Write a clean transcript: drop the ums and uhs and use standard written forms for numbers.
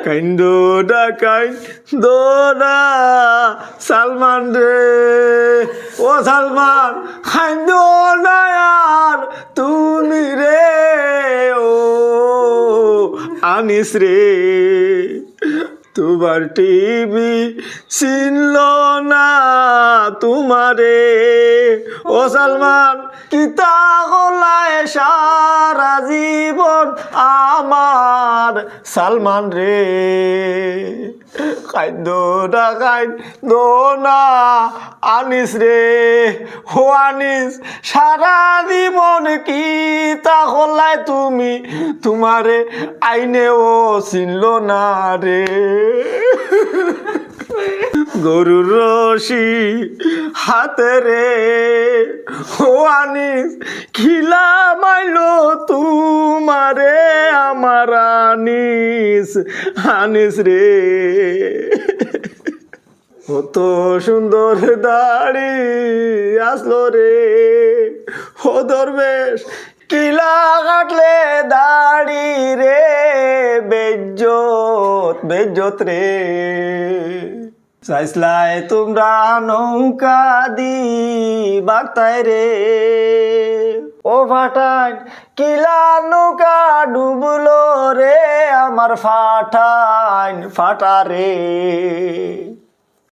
কাইন্দো না সালমান রে, ও সালমান কাইন্দো না আর তুমি রে, ও আনিস রে, তোমার টিভি চিনল না তোমারে, ও সালমান কিতা হলায় সারা জীবন আমার সালমান রে, কাইন্দো না আনিস রে, ও আনিস সারা জীবন কিতা হলায় তুমি, তোমারে আইনেও চিনল না রে, গরুর রশি হাতে রে, ও আনিস খিলা মাইলো তুমারে আমার আনিস রে, কত সুন্দর দাড়ি আসলো রে, ও দরবেশ কিলা কাটলে দাড়ি রে, বেজ্জত রে, চাইসলাই তোমরা নৌকা দি বাগতায় রে, ও ফাটান কিলা নৌকা ডুবলো রে, আমার ফাটা রে।